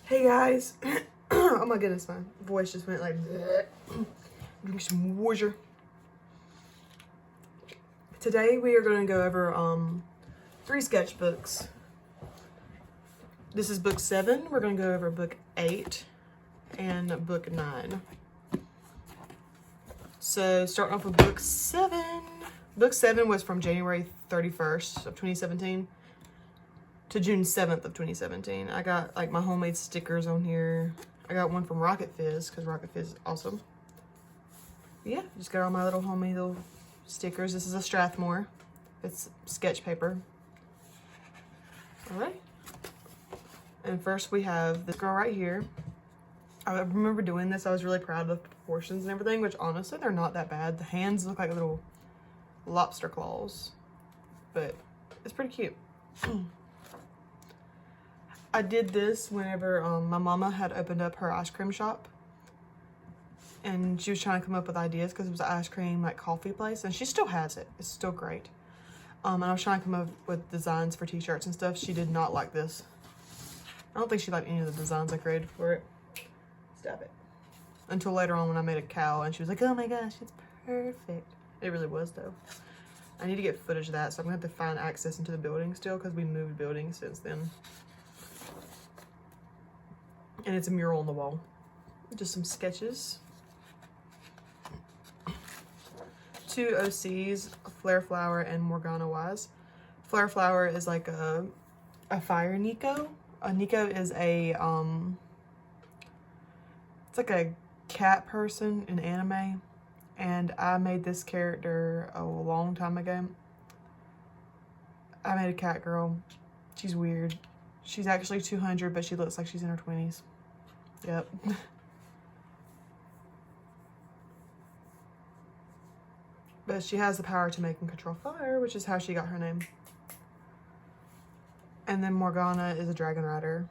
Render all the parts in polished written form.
Hey guys. Oh my goodness, my voice just went like drink some water. Today we are going to go over 3 sketchbooks. This is book 7. We're going to go over book 8 and book 9. So starting off with book 7. Book 7 was from January 31st of 2017 to June 7th of 2017. I got like my homemade stickers on here. I got one from Rocket Fizz because Rocket Fizz is awesome. Yeah, just got all my little homemade little stickers. This is a Strathmore. It's sketch paper. All right. And first we have this girl right here. I remember doing this. I was really proud of the proportions and everything, which honestly, they're not that bad. The hands look like little lobster claws, but it's pretty cute. I did this whenever my mama had opened up her ice cream shop, and she was trying to come up with ideas because it was an ice cream like coffee place, and she still has it. It's still great. And I was trying to come up with designs for t-shirts and stuff. She did not like this. I don't think she liked any of the designs I created for it. Stop it. Until later on when I made a cow and she was like, oh my gosh, it's perfect. It really was though. I need to get footage of that, so I'm gonna have to find access into the building still because we moved buildings since then. And it's a mural on the wall. Just some sketches. 2 OCs, Flare Flower and Morgana Wise. Flare Flower is like a fire Nico. A Nico is a it's like a cat person in anime, and I made this character a long time ago. I made a cat girl. She's weird. She's actually 200, but she looks like she's in her 20s. Yep. But she has the power to make and control fire, which is how she got her name. And then Morgana is a dragon rider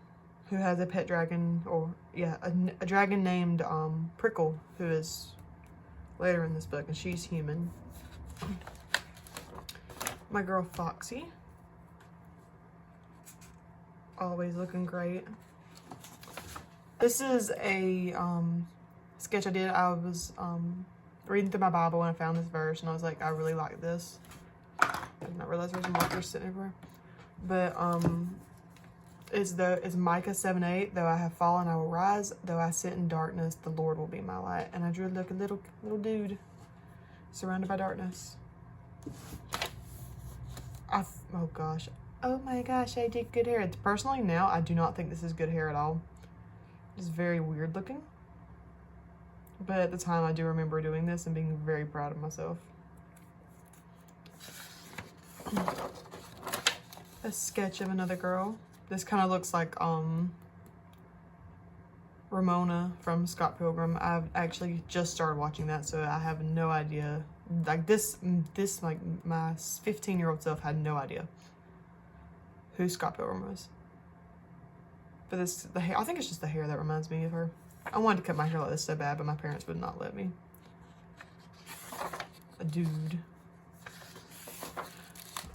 who has a pet dragon, or yeah, a dragon named Prickle, who is later in this book, and she's human. My girl Foxy. Always looking great. This is a sketch I did. I was reading through my Bible and I found this verse and I was like, I really like this. I did not realize there was markers sitting everywhere. But it's Micah 7:8. Though I have fallen, I will rise. Though I sit in darkness, the Lord will be my light. And I drew like a little dude surrounded by darkness. Oh gosh. Oh my gosh, I did good hair. Personally now, I do not think this is good hair at all. It's very weird looking. But at the time, I do remember doing this and being very proud of myself. A sketch of another girl. This kind of looks like Ramona from Scott Pilgrim. I've actually just started watching that, so I have no idea. Like this like my 15-year-old self had no idea who Scott Pilgrim was. But the hair, I think it's just the hair that reminds me of her. I wanted to cut my hair like this so bad, but my parents would not let me. A dude.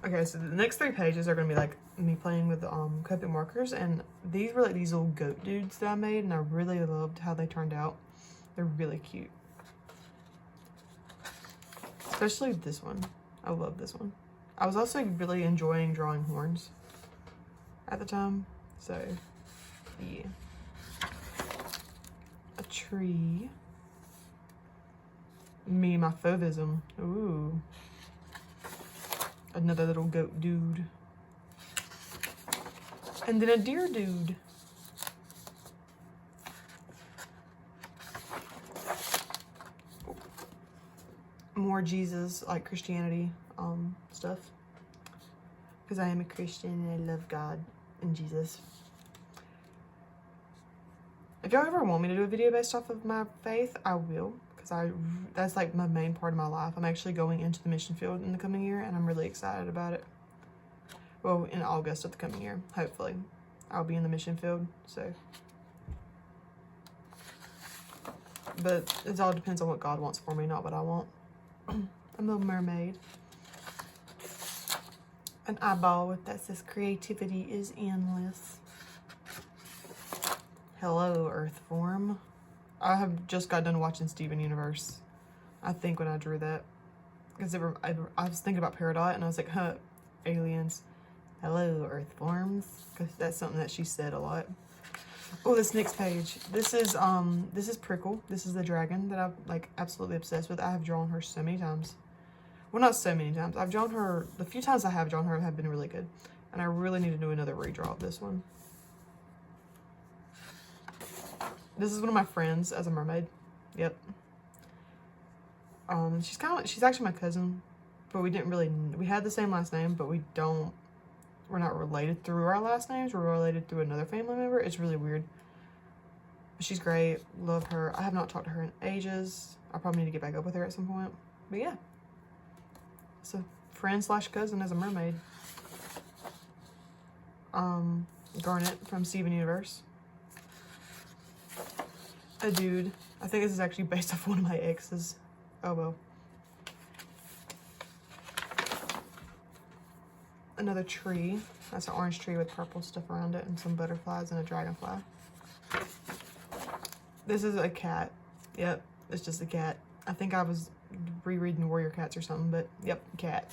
Okay, so the next 3 pages are gonna be like me playing with Copic markers, and these were like these little goat dudes that I made, and I really loved how they turned out. They're really cute. Especially this one. I love this one. I was also really enjoying drawing horns at the time, so yeah. A tree. Me, my fauvism. Ooh. Another little goat dude. And then a deer dude. More Jesus, like Christianity stuff. Because I am a Christian and I love God and Jesus. If y'all ever want me to do a video based off of my faith, I will, because that's like my main part of my life. I'm actually going into the mission field in the coming year, and I'm really excited about it. Well, in August of the coming year, hopefully, I'll be in the mission field, so. But it all depends on what God wants for me, not what I want. I'm a little mermaid. An eyeball that says creativity is endless. Hello, Earth form. I have just got done watching Steven Universe, I think, when I drew that. Because I was thinking about Peridot, and I was like, huh, aliens. Hello, Earth forms. Because that's something that she said a lot. Oh, this next page. This is Prickle. This is the dragon that I'm, like, absolutely obsessed with. I have drawn her so many times. Well, not so many times. I've drawn her, the few times I have drawn her have been really good. And I really need to do another redraw of this one. This is one of my friends as a mermaid. Yep. She's actually my cousin, but we had the same last name, but we're not related through our last names. We're related through another family member. It's really weird. But she's great. Love her. I have not talked to her in ages. I probably need to get back up with her at some point. But yeah. It's a friend / cousin as a mermaid. Garnet from Steven Universe. A dude. I think this is actually based off one of my exes. Oh well. Another tree. That's an orange tree with purple stuff around it and some butterflies and a dragonfly. This is a cat. Yep, it's just a cat. I think I was rereading Warrior Cats or something, but yep, cat.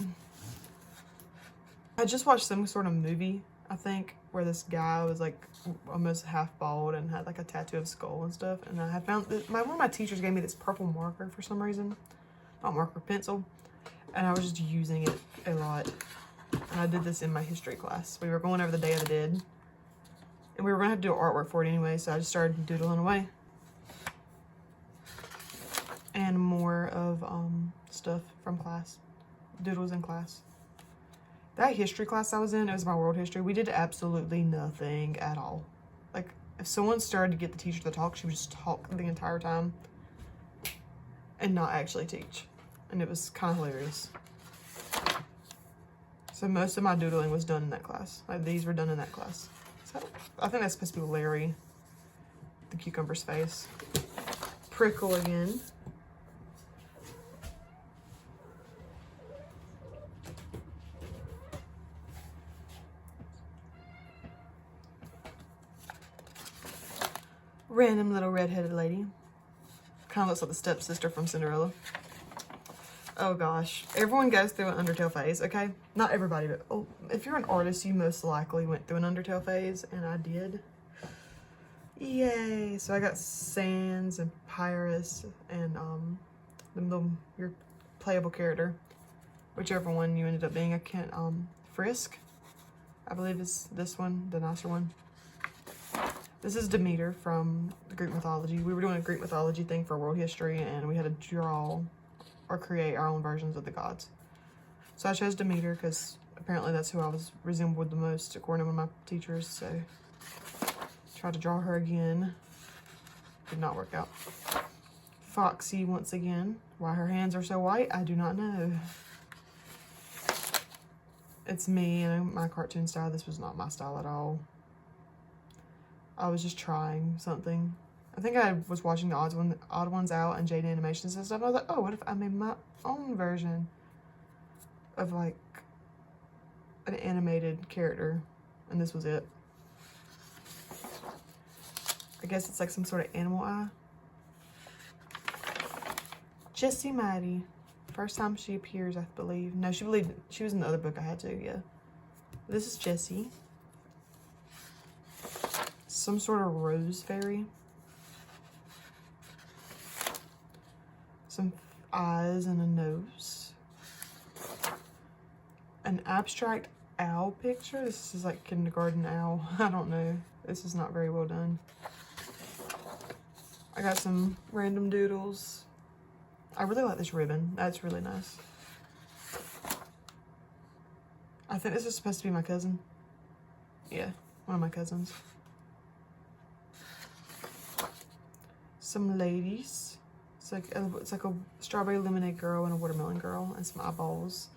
I just watched some sort of movie, I think, where this guy was like almost half bald and had like a tattoo of a skull and stuff. And I had found one of my teachers gave me this purple marker for some reason, not marker, pencil, and I was just using it a lot. And I did this in my history class. We were going over the Day of the Dead, and we were gonna have to do artwork for it anyway, so I just started doodling away. And more of stuff from class, doodles in class. That history class I was in, it was my world history. We did absolutely nothing at all. Like, if someone started to get the teacher to talk, she would just talk the entire time and not actually teach. And it was kind of hilarious. So most of my doodling was done in that class. Like, these were done in that class. So I think that's supposed to be Larry, the cucumber's face. Prickle again. Random little redheaded lady. Kind of looks like the stepsister from Cinderella. Oh gosh. Everyone goes through an Undertale phase, okay? Not everybody, but if you're an artist, you most likely went through an Undertale phase, and I did. Yay! So I got Sans and Pyrus and your playable character. Whichever one you ended up being. I can't, Frisk, I believe is this one, the nicer one. This is Demeter from the Greek mythology. We were doing a Greek mythology thing for world history, and we had to draw or create our own versions of the gods. So I chose Demeter because apparently that's who I was resembled the most according to one of my teachers. So tried to draw her again. Did not work out. Foxy once again. Why her hands are so white, I do not know. It's me and my cartoon style. This was not my style at all. I was just trying something. I think I was watching the Odd Ones Out and Jade Animations and stuff. I was like, oh, what if I made my own version of like an animated character? And this was it. I guess it's like some sort of animal eye. Jessie Mighty. First time she appears, I believe. No, she was in the other book I had too, yeah. This is Jessie. Some sort of rose fairy. Some eyes and a nose. An abstract owl picture. This is like kindergarten owl. I don't know. This is not very well done. I got some random doodles. I really like this ribbon. That's really nice. I think this is supposed to be my cousin. Yeah, one of my cousins. Some ladies. It's like a strawberry lemonade girl and a watermelon girl and some eyeballs.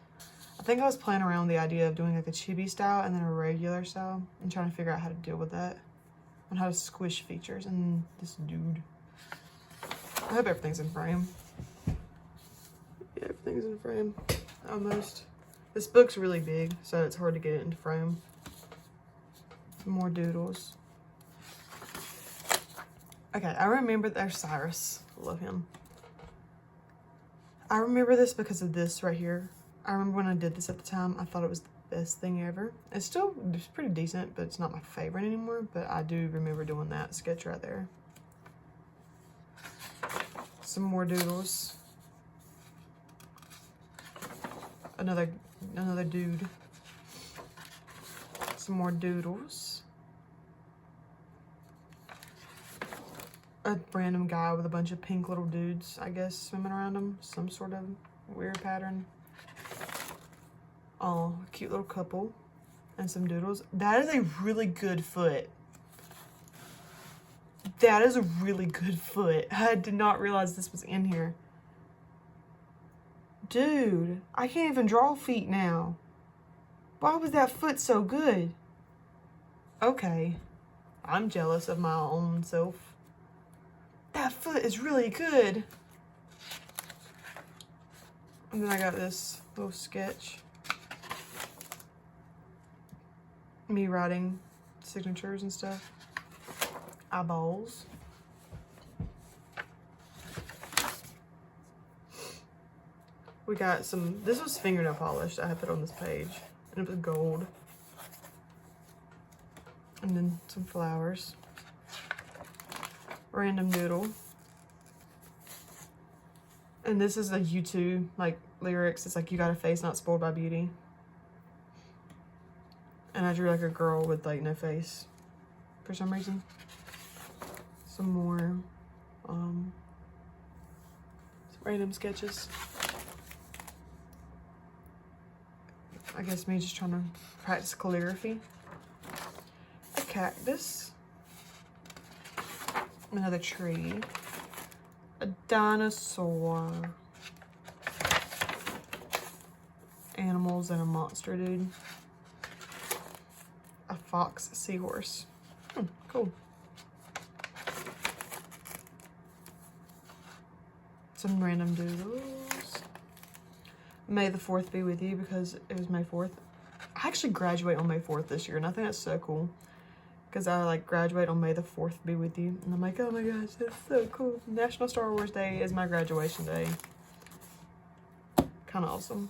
I think I was playing around with the idea of doing like a chibi style and then a regular style and trying to figure out how to deal with that and how to squish features. And this dude. I hope everything's in frame. Yeah, everything's in frame. Almost. This book's really big, so it's hard to get it into frame. Some more doodles. Okay, I remember there's Cyrus. Love him. I remember this because of this right here. I remember when I did this at the time, I thought it was the best thing ever. It's pretty decent, but it's not my favorite anymore. But I do remember doing that sketch right there. Some more doodles. Another dude. Some more doodles. A random guy with a bunch of pink little dudes, I guess, swimming around him. Some sort of weird pattern. Oh, a cute little couple. And some doodles. That is a really good foot. That is a really good foot. I did not realize this was in here. Dude, I can't even draw feet now. Why was that foot so good? Okay. I'm jealous of my own self. That foot is really good. And then I got this little sketch. Me writing signatures and stuff. Eyeballs. We got some, this was fingernail polish I had put on this page. And it was gold. And then some flowers. Random doodle. And this is a U2 like lyrics. It's like, you got a face not spoiled by beauty. And I drew like a girl with like no face for some reason. Some more some random sketches. I guess me just trying to practice calligraphy. A cactus. Another tree. A dinosaur. Animals and a monster dude. A fox seahorse. Cool. Some random doodles. May the 4th be with you, because it was May 4th. I actually graduate on May 4th this year, and I think that's so cool. Because I like graduate on May the 4th be with you. And I'm like, oh my gosh, that's so cool. National Star Wars Day is my graduation day. Kind of awesome.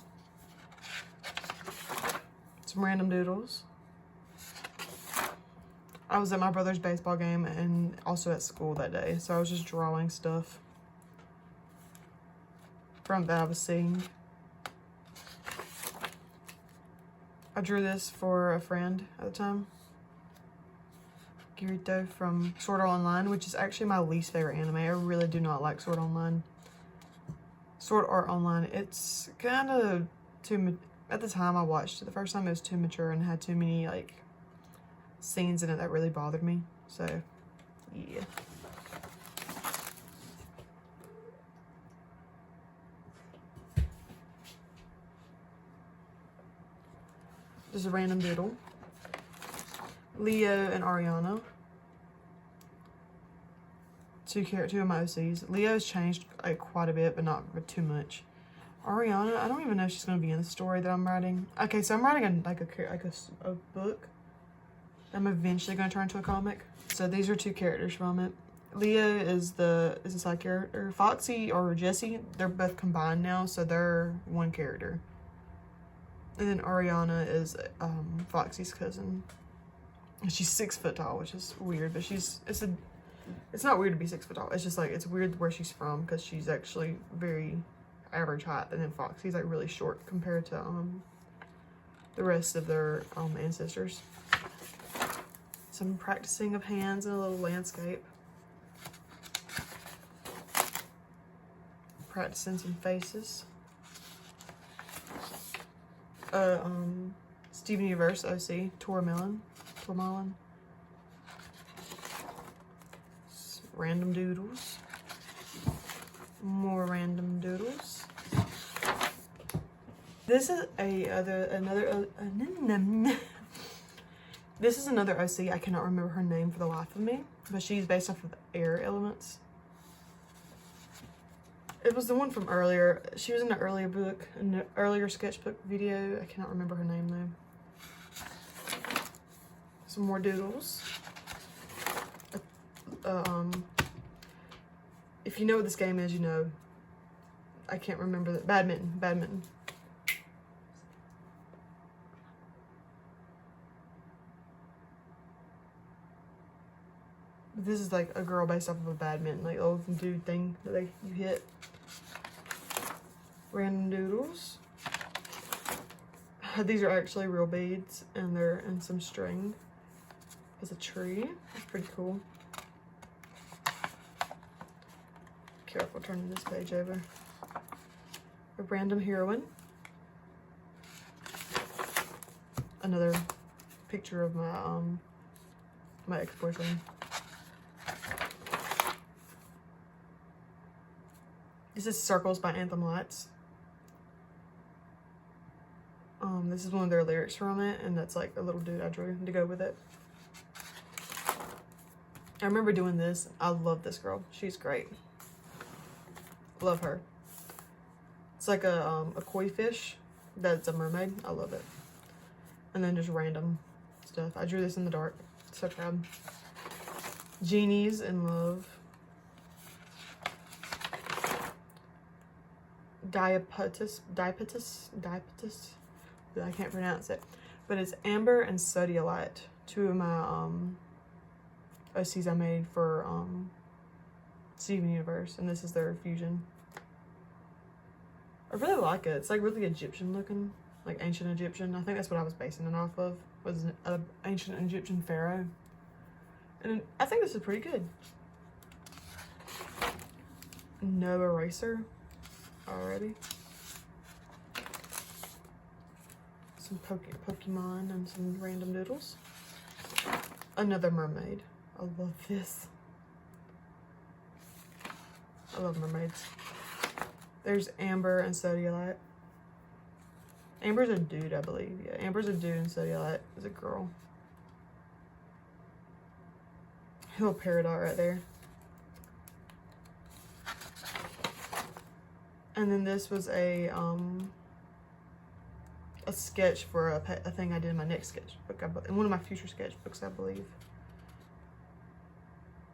Some random doodles. I was at my brother's baseball game and also at school that day. So I was just drawing stuff from that I was seeing. I drew this for a friend at the time. Kirito from Sword Art Online, which is actually my least favorite anime. I really do not like Sword Online. Sword Art Online, it's kind of too, at the time I watched it, the first time it was too mature and had too many like scenes in it that really bothered me. So, yeah. Just a random doodle. Leo and Ariana. Two of my OCs. Leo's changed like quite a bit, but not too much. Ariana, I don't even know if she's gonna be in the story that I'm writing. Okay, so I'm writing a book that I'm eventually gonna turn into a comic. So these are two characters from it. Leo is a side character. Foxy or Jessie, they're both combined now, so they're one character. And then Ariana is Foxy's cousin. And she's 6 foot tall, which is weird, but it's not weird to be 6 foot tall. It's just like, it's weird where she's from, because she's actually very average height, and then Foxy's like really short compared to the rest of their ancestors. Some practicing of hands and a little landscape. Practicing some faces. Steven Universe OC, Tormelon. Random doodles. More random doodles. This is this is another OC. I cannot remember her name for the life of me, but she's based off of air elements. It was the one from earlier. She was in an earlier book, an earlier sketchbook video. I cannot remember her name though. Some more doodles. If you know what this game is, you know. I can't remember that. Badminton. This is like a girl based off of a badminton, like old dude thing that you hit. Random doodles. These are actually real beads, and they're in some string. There's a tree. It's pretty cool. Careful turning this page over. A random heroine. Another picture of my ex-boyfriend. This is Circles by Anthem Lights. This is one of their lyrics from it, and that's like a little dude I drew to go with it. I remember doing this. I love this girl. She's great. Love her. It's like a koi fish that's a mermaid. I love it. And then just random stuff. I drew this in the dark. So proud. Genies in Love. Diapetus. I can't pronounce it. But it's Amber and Sodialite. Two of my OCs I made for Steven Universe. And this is their fusion. I really like it. It's like really Egyptian looking. Like ancient Egyptian. I think that's what I was basing it off of. Was an ancient Egyptian pharaoh. And I think this is pretty good. No eraser. Already. Some Pokemon and some random doodles. Another mermaid. I love this. I love mermaids. There's Amber and Sodialite. Amber's a dude, I believe. Yeah, Amber's a dude and Sodialite is a girl. Little peridot right there. And then this was a sketch for a thing I did in my next sketchbook, in one of my future sketchbooks, I believe.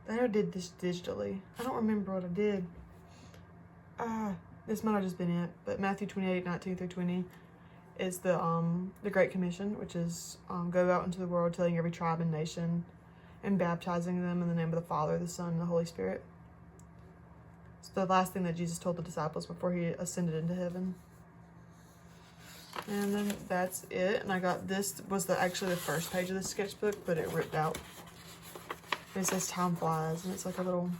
Then I did this digitally. I don't remember what I did. This might have just been it, but Matthew 28:19-20 is the Great Commission, which is go out into the world telling every tribe and nation and baptizing them in the name of the Father, the Son, and the Holy Spirit. It's the last thing that Jesus told the disciples before he ascended into heaven. And then that's it. And I got this was actually the first page of the sketchbook, but it ripped out. It says Time Flies, and it's like a little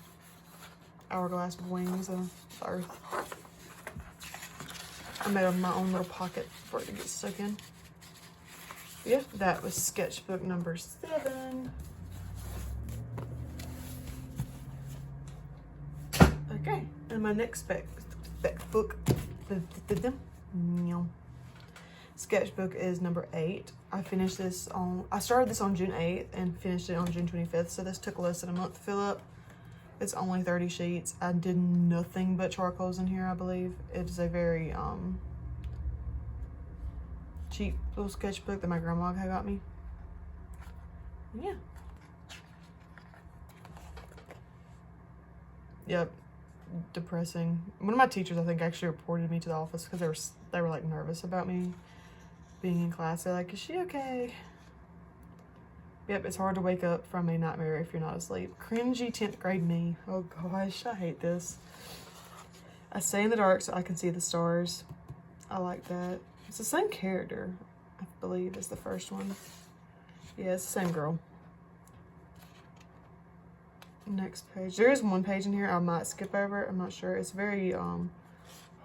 hourglass with wings of the earth. I made my own little pocket for it to get stuck in. Yeah, that was sketchbook number 7. Okay, and my next sketchbook is number 8. I started this on June 8th and finished it on June 25th, so this took less than a month to fill up. It's only 30 sheets. I did nothing but charcoals in here, I believe. It is a very cheap little sketchbook that my grandma had got me. Yeah. Yep. Depressing. One of my teachers, I think, actually reported me to the office because they were like nervous about me being in class. They're like, "Is she okay?" Yep, it's hard to wake up from a nightmare if you're not asleep. Cringy 10th grade me. Oh gosh, I hate this. I stay in the dark so I can see the stars. I like that. It's the same character, I believe, as the first one. Yeah, it's the same girl. Next page. There is one page in here I might skip over. I'm not sure. It's very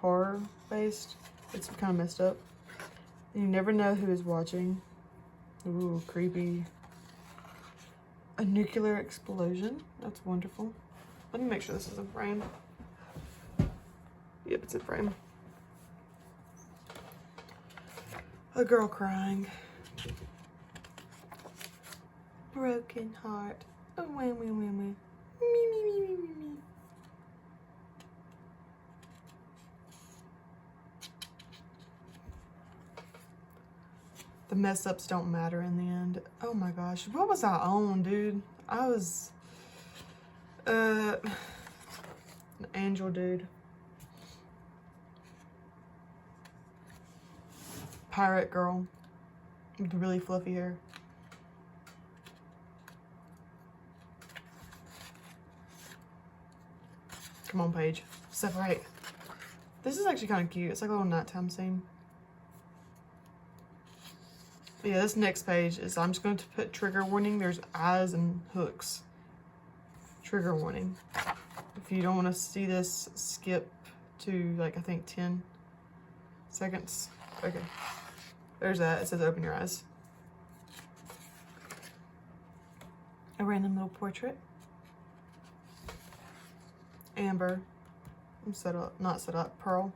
horror based. It's kind of messed up. You never know who is watching. Ooh, creepy. A nuclear explosion. That's wonderful. Let me make sure this is in frame. Yep, it's in frame. A girl crying. Broken heart. Oh, wee, wee, wee, wee. Me, me, me, me, me, me. The mess ups don't matter in the end. Oh my gosh, what was I on, dude? I was An angel dude. Pirate girl with really fluffy hair. Come on, page. Separate. This is actually kind of cute. It's like a little nighttime scene. But yeah, this next page is, I'm just going to put trigger warning. There's eyes and hooks. Trigger warning. If you don't want to see this, skip to like, I think 10 seconds. Okay. There's that. It says open your eyes. A random little portrait. Amber. I'm set up, not set up. Pearl.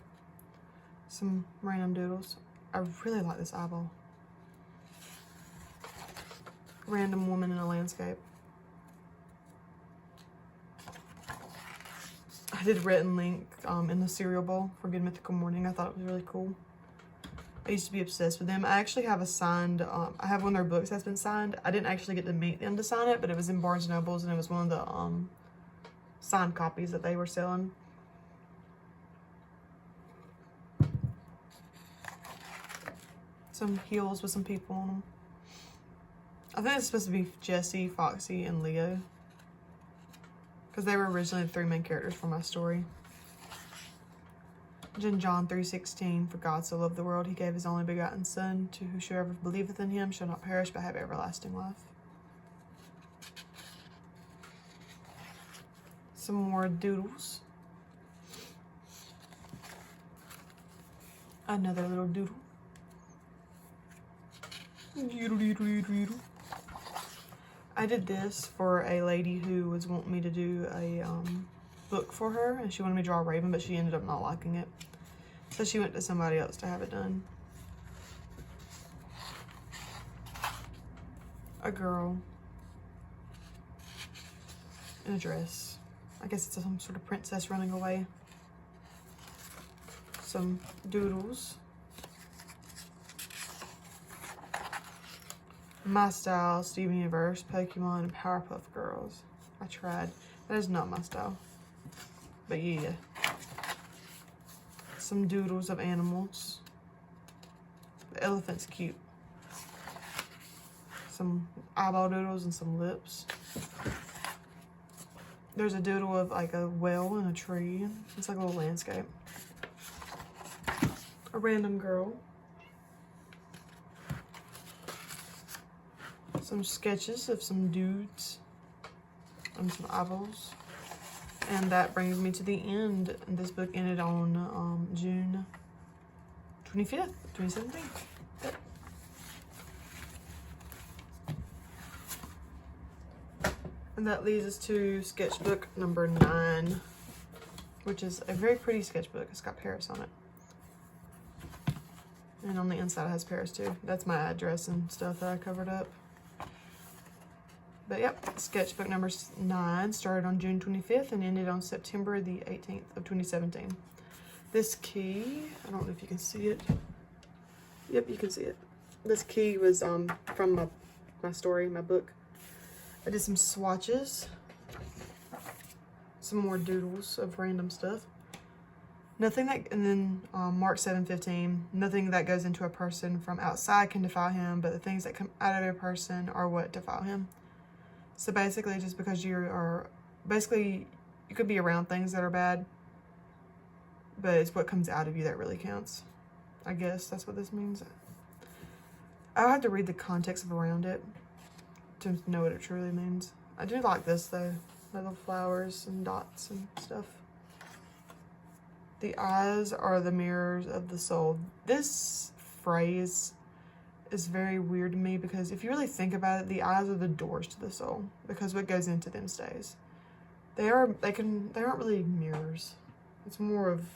Some random doodles. I really like this eyeball. Random woman in a landscape. I did Rhett and Link in the cereal bowl for Good Mythical Morning. I thought it was really cool. I used to be obsessed with them. I actually have a signed, I have one of their books that's been signed. I didn't actually get to meet them to sign it, but it was in Barnes & Nobles, and it was one of the signed copies that they were selling. Some heels with some people on them. I think it's supposed to be Jessie, Foxy, and Leo, because they were originally the three main characters for my story. In John 3:16, for God so loved the world, he gave his only begotten Son, to whosoever believeth in him shall not perish but have everlasting life. Some more doodles. Another little doodle. Doodle, doodle, doodle, doodle. I did this for a lady who was wanting me to do a book for her, and she wanted me to draw a raven, but she ended up not liking it. So she went to somebody else to have it done. A girl in a dress. I guess it's some sort of princess running away. Some doodles. My Style, Steven Universe, Pokemon, and Powerpuff Girls. I tried. That is not my style. But yeah. Some doodles of animals. The elephant's cute. Some eyeball doodles and some lips. There's a doodle of like a well in a tree. It's like a little landscape. A random girl. Some sketches of some dudes and some eyeballs. And that brings me to the end. This book ended on June 25th, 2017. Yep. And that leads us to sketchbook number 9, which is a very pretty sketchbook. It's got Paris on it. And on the inside it has Paris too. That's my address and stuff that I covered up. But yep, sketchbook number 9 started on June 25th and ended on September the 18th of 2017. This key, I don't know if you can see it. Yep, you can see it. This key was from my story, my book. I did some swatches, some more doodles of random stuff. Nothing that, and then Mark 7:15, nothing that goes into a person from outside can defile him, but the things that come out of a person are what defile him. So basically, just because you could be around things that are bad, but it's what comes out of you that really counts. I guess that's what this means. I'll have to read the context of around it to know what it truly means. I do like this though, little flowers and dots and stuff. The eyes are the mirrors of the soul. This phrase is very weird to me because if you really think about it, the eyes are the doors to the soul because what goes into them stays. They aren't really mirrors. It's more of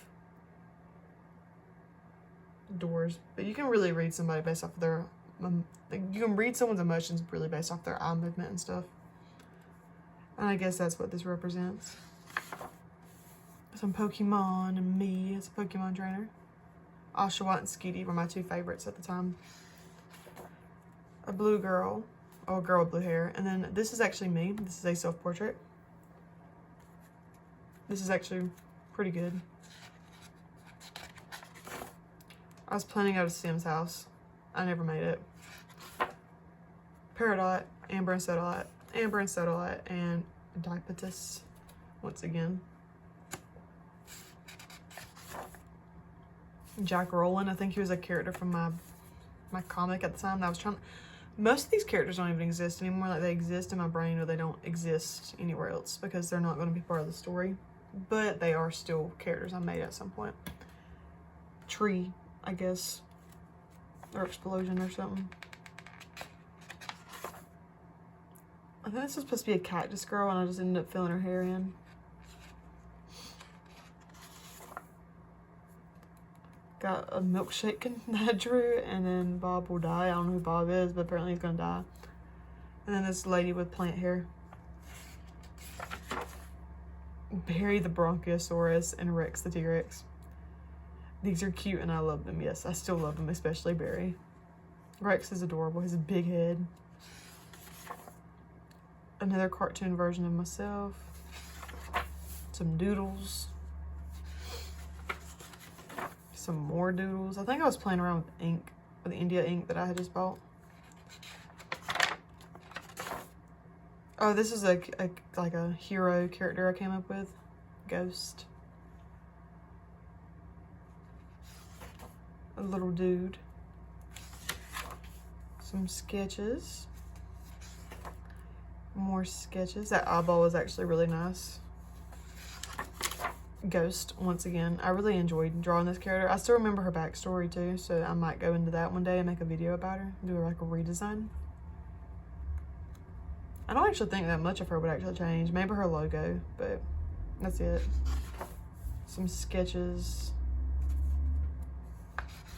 doors, but you can really read somebody based off of their you can read someone's emotions really based off their eye movement and stuff. And I guess that's what this represents. Some Pokemon and me as a Pokemon trainer. Oshawott and Skitty were my two favorites at the time. A blue girl, or a girl with blue hair. And then this is actually me. This is a self-portrait. This is actually pretty good. I was planning out a Sims house. I never made it. Peridot, Amber and Sodalite, and Dipetus once again. Jack Rowland, I think he was a character from my comic at the time that I was trying. Most of these characters don't even exist anymore. Like, they exist in my brain or they don't exist anywhere else because they're not going to be part of the story. But they are still characters I made at some point. Tree, I guess. Or Explosion or something. I think this was supposed to be a cactus girl and I just ended up filling her hair in. Got a milkshake that I drew, and then Bob will die. I don't know who Bob is, but apparently he's gonna die. And then this lady with plant hair. Barry the Bronchiosaurus and Rex the T-Rex. These are cute and I love them. Yes, I still love them, especially Barry. Rex is adorable. He has a big head. Another cartoon version of myself. Some doodles. Some more doodles. I think I was playing around with ink, with India ink that I had just bought. Oh, this is like a hero character I came up with. Ghost. A little dude. Some sketches. More sketches. That eyeball is actually really nice. Ghost, once again. I really enjoyed drawing this character. I still remember her backstory too, so I might go into that one day and make a video about her. Do like a redesign. I don't actually think that much of her would actually change. Maybe her logo, but that's it. Some sketches.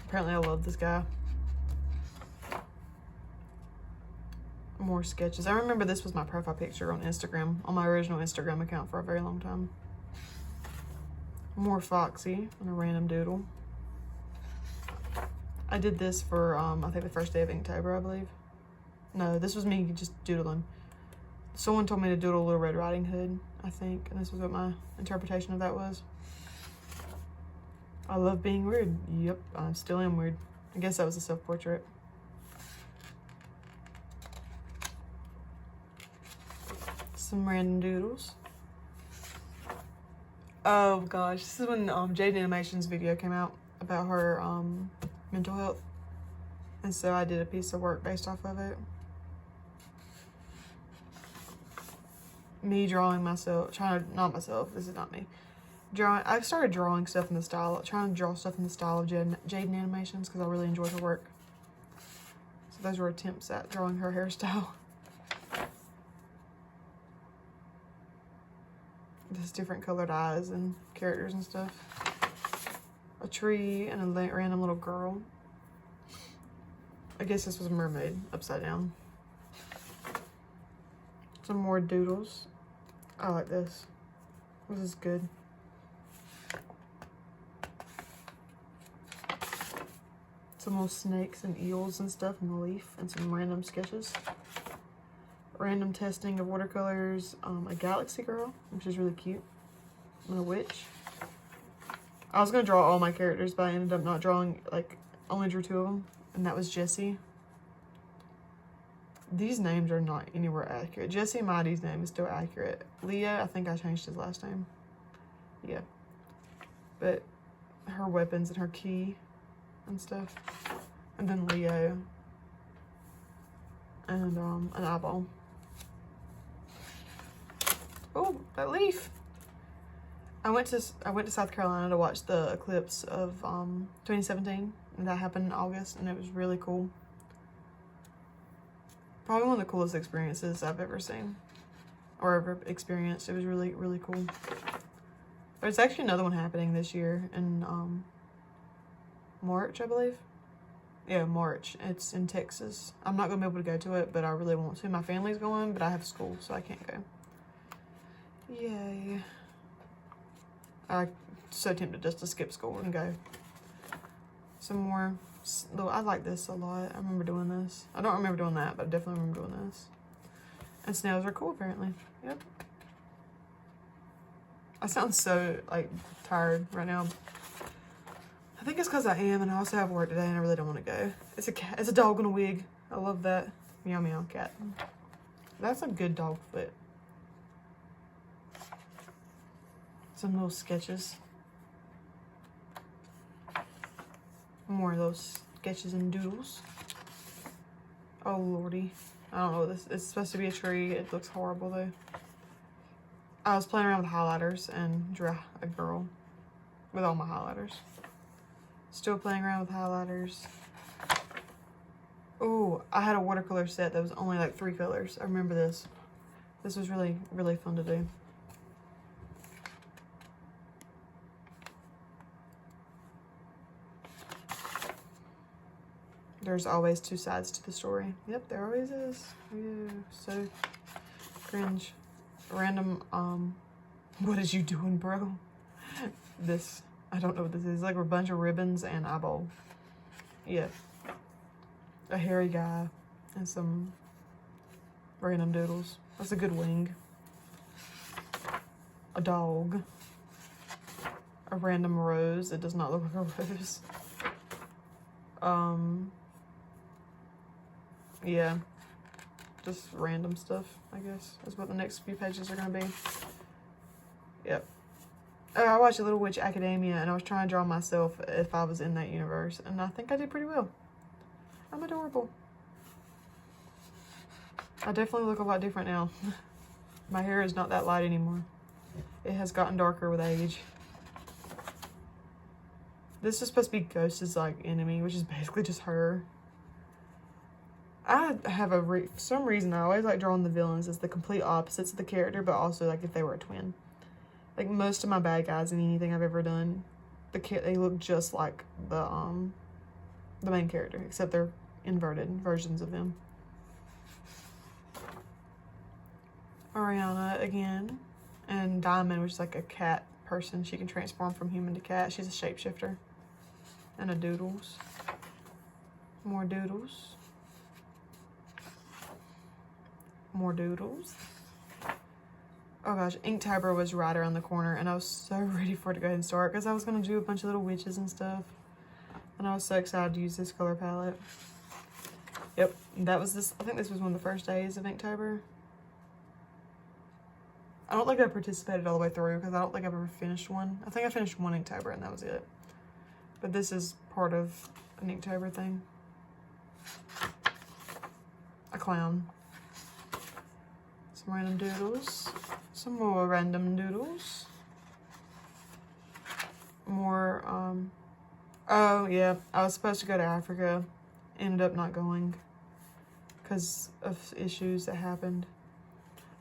Apparently I love this guy. More sketches. I remember this was my profile picture on Instagram, on my original Instagram account for a very long time. More Foxy and a random doodle. I did this for, I think the first day of Inktober, I believe. No, this was me just doodling. Someone told me to doodle Little Red Riding Hood, I think, and this was what my interpretation of that was. I love being weird. Yep, I still am weird. I guess that was a self-portrait. Some random doodles. Oh gosh, this is when Jade Animation's video came out about her mental health. And so I did a piece of work based off of it. Me drawing myself, not myself, this is not me. I started drawing stuff in the style, trying to draw stuff in the style of Jade Animations because I really enjoyed her work. So those were attempts at drawing her hairstyle. Just different colored eyes and characters and stuff. A tree and a random little girl. I guess this was a mermaid upside down. Some more doodles. I like this. This is good. Some little snakes and eels and stuff in the leaf, and some random sketches. Random testing of watercolors, a galaxy girl, which is really cute, and a witch. I was gonna draw all my characters, but I ended up not drawing, like, only drew 2 of them, and that was Jessie. These names are not anywhere accurate. Jesse Mighty's name is still accurate. Leo, I think I changed his last name. Yeah. But her weapons and her key and stuff. And then Leo. And an eyeball. Oh, that leaf. I went to South Carolina to watch the eclipse of 2017, and that happened in August, and it was really cool. Probably one of the coolest experiences I've ever seen or ever experienced. It was really, really cool. There's actually another one happening this year in March, I believe. Yeah, March. It's in Texas. I'm not gonna be able to go to it, but I really want to. My family's going, but I have school, so I can't go. Yay. I'm so tempted just to skip school and go. Some more. I like this a lot. I remember doing this. I don't remember doing that, but I definitely remember doing this. And snails are cool, apparently. Yep. I sound so, like, tired right now. I think it's because I am, and I also have work today, and I really don't want to go. It's a cat. It's a dog in a wig. I love that. Meow meow cat. That's a good dog foot. Some little sketches. More of those sketches and doodles. Oh lordy. I don't know this. It's supposed to be a tree. It looks horrible though. I was playing around with highlighters and drew a girl with all my highlighters. Still playing around with highlighters. Oh, I had a watercolor set that was only like 3 colors. I remember this. This was really, really fun to do. There's always 2 sides to the story. Yep, there always is. Ew, so cringe. Random, what is you doing, bro? This, I don't know what this is. Like a bunch of ribbons and eyeball. Yeah. A hairy guy and some random doodles. That's a good wing. A dog. A random rose. It does not look like a rose. Yeah. Just random stuff, I guess. That's what the next few pages are gonna be. Yep. Oh, I watched Little Witch Academia, and I was trying to draw myself if I was in that universe, and I think I did pretty well. I'm adorable. I definitely look a lot different now. My hair is not that light anymore. It has gotten darker with age. This is supposed to be Ghost's like enemy, which is basically just her. I have for some reason I always like drawing the villains as the complete opposites of the character, but also like if they were a twin. Like most of my bad guys in anything I've ever done, they look just like the main character, except they're inverted versions of them. Ariana again, and Diamond, which is like a cat person. She can transform from human to cat. She's a shapeshifter. And a doodles. More doodles. More doodles. Oh gosh, Inktober was right around the corner, and I was so ready for it to go ahead and start because I was going to do a bunch of little witches and stuff. And I was so excited to use this color palette. Yep, that was this. I think this was one of the first days of Inktober. I don't think I participated all the way through because I don't think I've ever finished one. I think I finished one Inktober and that was it. But this is part of an Inktober thing. A clown. Some random doodles. Some more random doodles. More, oh yeah, I was supposed to go to Africa. Ended up not going because of issues that happened.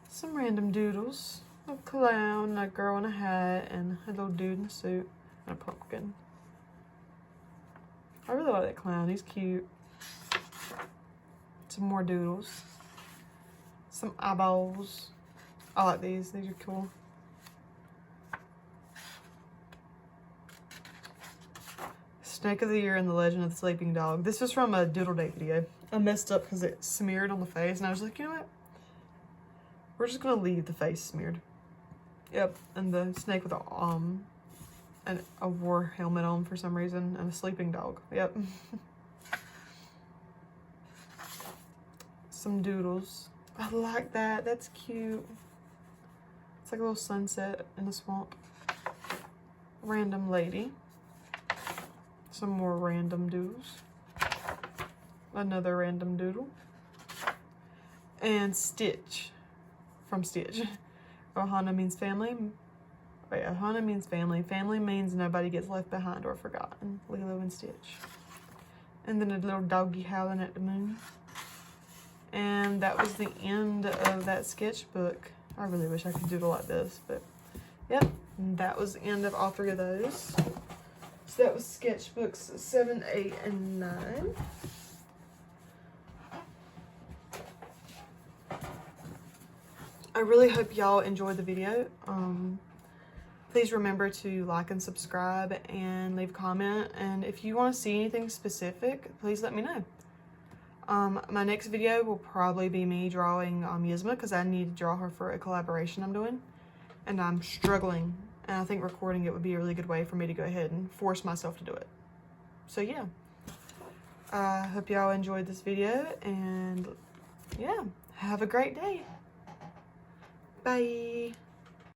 Some random doodles. A clown, a girl in a hat, and a little dude in a suit, and a pumpkin. I really like that clown. He's cute. Some more doodles. Some eyeballs. I like these. These are cool. Snake of the Year and the Legend of the Sleeping Dog. This was from a Doodle Day video. I messed up because it smeared on the face, and I was like, you know what? We're just gonna leave the face smeared. Yep, and the snake with a war helmet on for some reason, and a sleeping dog. Yep. Some doodles. I like that. That's cute. It's like a little sunset in the swamp. Random lady. Some more random doodles. Another random doodle. And Stitch. From Stitch. Ohana means family. Wait, Ohana means family. Family means nobody gets left behind or forgotten. Lilo and Stitch. And then a little doggy howling at the moon. And that was the end of that sketchbook. I really wish I could doodle like this, but yep, that was the end of all 3 of those. So that was sketchbooks 7, 8, and 9. I really hope y'all enjoyed the video. Please remember to like and subscribe and leave a comment. And if you want to see anything specific, please let me know. My next video will probably be me drawing Yzma because I need to draw her for a collaboration I'm doing. And I'm struggling And I think recording it would be a really good way for me to go ahead and force myself to do it. So yeah, I hope y'all enjoyed this video, and yeah, have a great day. Bye.